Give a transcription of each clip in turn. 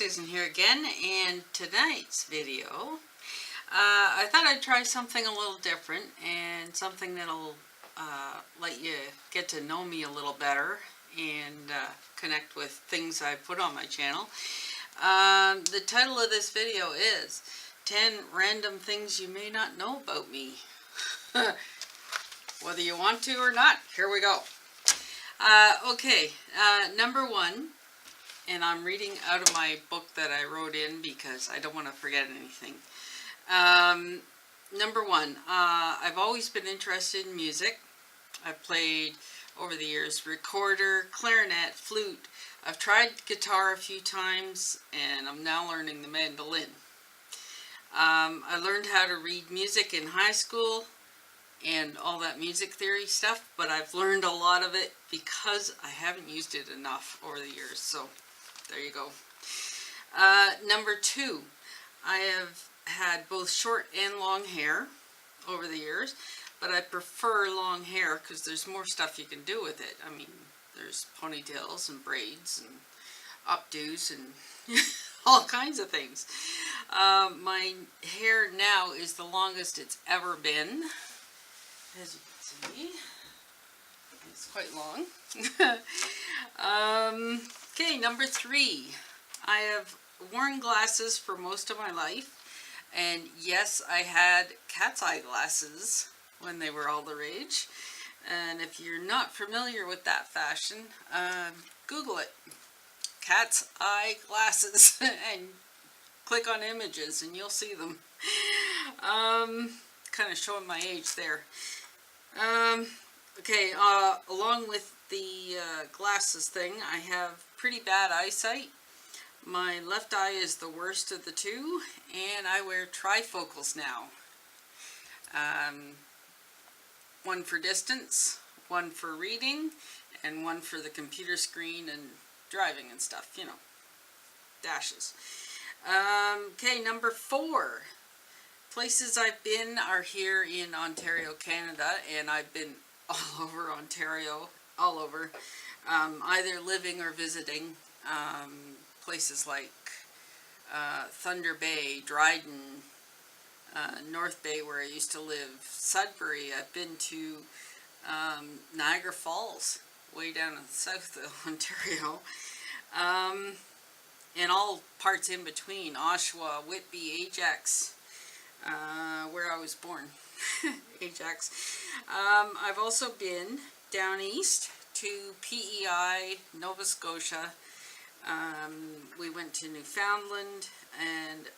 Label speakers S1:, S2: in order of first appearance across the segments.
S1: Susan here again, and tonight's video, I thought I'd try something a little different and something that'll let you get to know me a little better and connect with things I put on my channel. The title of this video is 10 Random Things You May Not Know About Me. Whether you want to or not, here we go. Number one, and I'm reading out of my book that I wrote in because I don't want to forget anything. Number one, I've always been interested in music. I've played, over the years, recorder, clarinet, flute. I've tried guitar a few times, and I'm now learning the mandolin. I learned how to read music in high school and all that music theory stuff, but I've learned a lot of it because I haven't used it enough over the years, so there you go. Number two, I have had both short and long hair over the years, but I prefer long hair because there's more stuff you can do with it. I mean, there's ponytails and braids and updos and all kinds of things. My hair now is the longest it's ever been. As you can see, it's quite long. Okay, number three. I have worn glasses for most of my life, and yes, I had cat's eye glasses when they were all the rage. And if you're not familiar with that fashion, Google it. Cat's eye glasses and click on images and you'll see them. Kind of showing my age there. Along with the glasses thing, I have pretty bad eyesight. My left eye is the worst of the two, and I wear trifocals now. One for distance, one for reading, and one for the computer screen and driving and stuff, you know, dashes. Number four. Places I've been are here in Ontario, Canada, and I've been all over Ontario, all over, either living or visiting. Places like Thunder Bay, Dryden, North Bay where I used to live, Sudbury. I've been to Niagara Falls, way down in the south of Ontario, and all parts in between, Oshawa, Whitby, Ajax, where I was born, Ajax. I've also been down east to PEI, Nova Scotia. We went to Newfoundland, and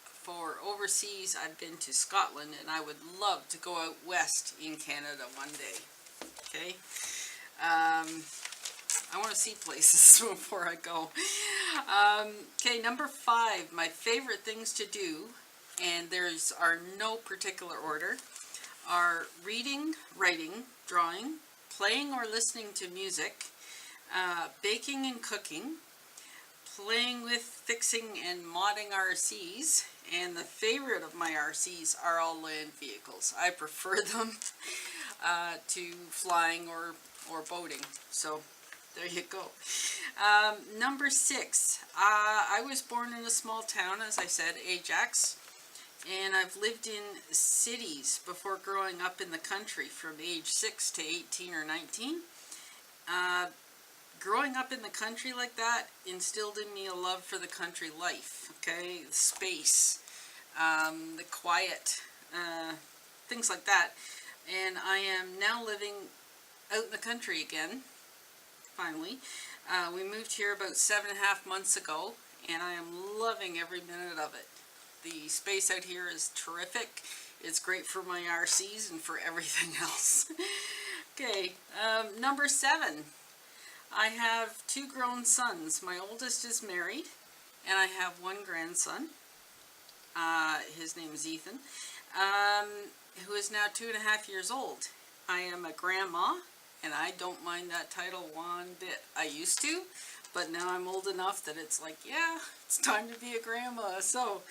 S1: for overseas I've been to Scotland, and I would love to go out west in Canada one day. Okay, I want to see places before I go. Number five, my favorite things to do, and there's are no particular order, are reading, writing, drawing, playing or listening to music, baking and cooking, playing with, fixing, and modding RCs, and the favorite of my RCs are all land vehicles. I prefer them to flying or boating, so there you go. Number six, I was born in a small town, as I said, Ajax, and I've lived in cities before growing up in the country from age 6 to 18 or 19. Growing up in the country like that instilled in me a love for the country life, okay? The space, the quiet, things like that. And I am now living out in the country again, finally. We moved here about 7.5 months ago, and I am loving every minute of it. The space out here is terrific. It's great for my RCs and for everything else. Okay, number seven. I have two grown sons. My oldest is married, and I have one grandson. His name is Ethan, who is now 2.5 years old. I am a grandma, and I don't mind that title one bit. I used to, but now I'm old enough that it's like, yeah, it's time to be a grandma. So,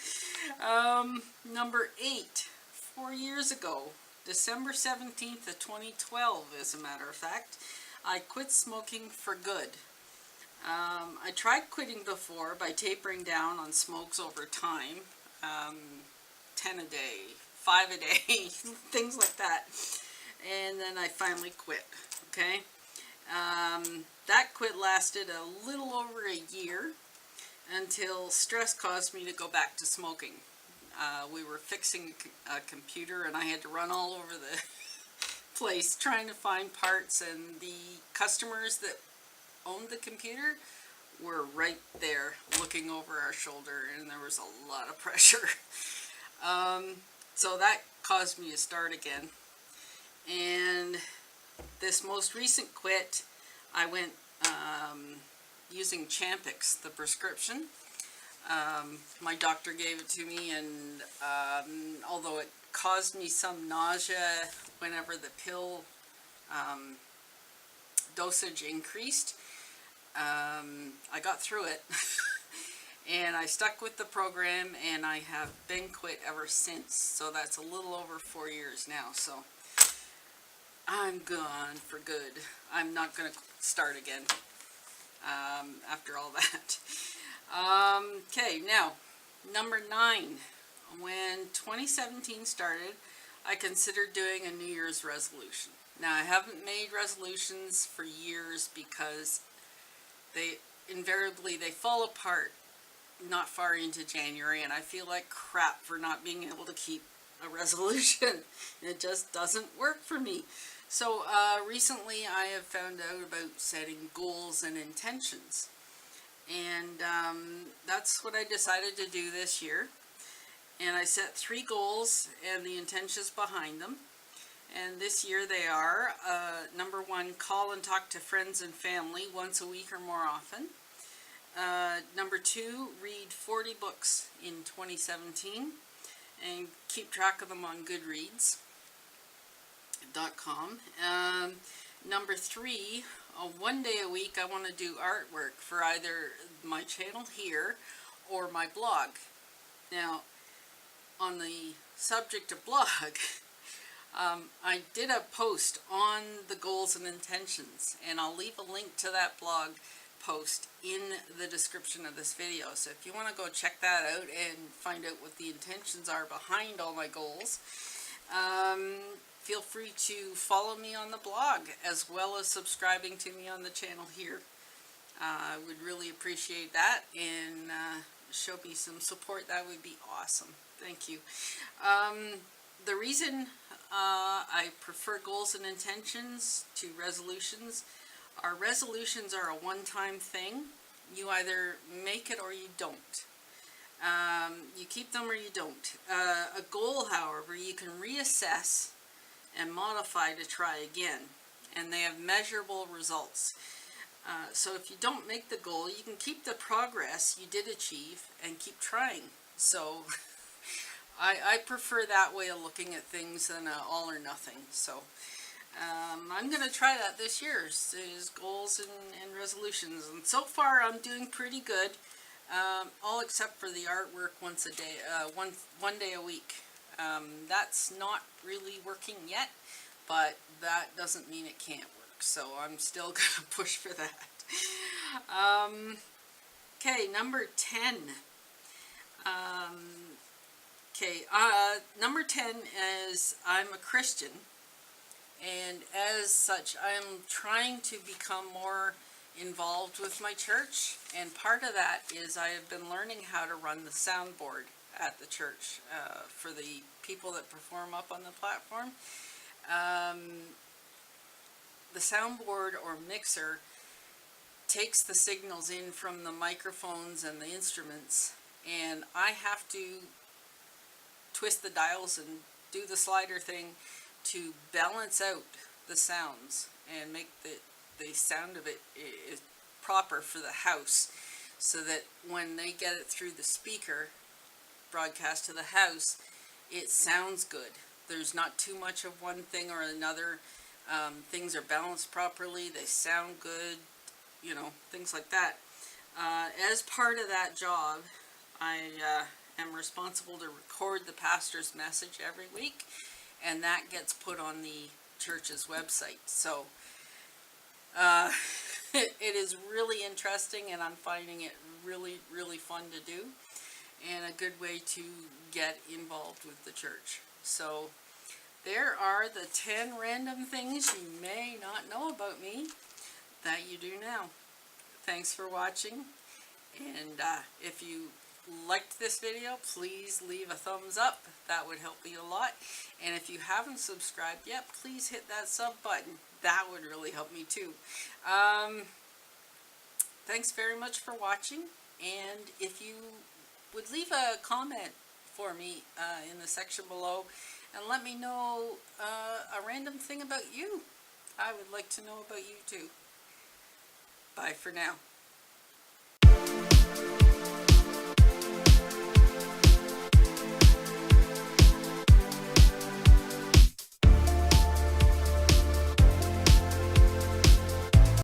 S1: number eight, 4 years ago, December 17th of 2012, as a matter of fact, I quit smoking for good. I tried quitting before by tapering down on smokes over time, 10 a day, 5 a day, things like that. And then I finally quit, okay? That quit lasted a little over a year until stress caused me to go back to smoking. We were fixing a computer and I had to run all over the place trying to find parts, and the customers that owned the computer were right there looking over our shoulder, and there was a lot of pressure. So that caused me to start again. And this most recent quit, I went using Champix, the prescription. My doctor gave it to me, and although it caused me some nausea whenever the pill dosage increased, I got through it. And I stuck with the program, and I have been quit ever since. So that's a little over 4 years now. So I'm gone for good. I'm not going to start again after all that. Okay, now, number 9. When 2017 started, I considered doing a New Year's resolution. Now, I haven't made resolutions for years because they invariably fall apart not far into January, and I feel like crap for not being able to keep a resolution. It just doesn't work for me. So recently I have found out about setting goals and intentions, and that's what I decided to do this year. And I set 3 goals and the intentions behind them. And this year they are, number 1, call and talk to friends and family once a week or more often. Number 2, read 40 books in 2017 and keep track of them on Goodreads.com. Number 3, 1 day a week I want to do artwork for either my channel here or my blog. Now, on the subject of blog, I did a post on the goals and intentions, and I'll leave a link to that blog post in the description of this video. So if you want to go check that out and find out what the intentions are behind all my goals, feel free to follow me on the blog as well as subscribing to me on the channel here. I would really appreciate that, and show me some support. That would be awesome. Thank you. The reason I prefer goals and intentions to resolutions are resolutions are a one-time thing. You either make it or you don't. You keep them or you don't. A goal, however, you can reassess and modify to try again, and they have measurable results. So if you don't make the goal, you can keep the progress you did achieve and keep trying. So I prefer that way of looking at things than all or nothing. So I'm going to try that this year, is goals and resolutions. And so far I'm doing pretty good, all except for the artwork once a day, one day a week. That's not really working yet, but that doesn't mean it can't work. So I'm still going to push for that. Okay, number 10. Number 10 is I'm a Christian, and as such I'm trying to become more involved with my church, and part of that is I have been learning how to run the soundboard at the church for the people that perform up on the platform. The soundboard or mixer takes the signals in from the microphones and the instruments, and I have to twist the dials and do the slider thing to balance out the sounds and make the sound of it is proper for the house, so that when they get it through the speaker broadcast to the house, it sounds good. There's not too much of one thing or another. Things are balanced properly, they sound good, you know, things like that. As part of that job, I am responsible to record the pastor's message every week, and that gets put on the church's website. So It is really interesting, and I'm finding it really, really fun to do, and a good way to get involved with the church. So there are the 10 random things you may not know about me that you do now. Thanks for watching, and if you liked this video, please leave a thumbs up. That would help me a lot. And if you haven't subscribed yet, please hit that sub button. That would really help me too. Thanks very much for watching, and if you would leave a comment for me in the section below and let me know a random thing about you. I would like to know about you too. Bye for now.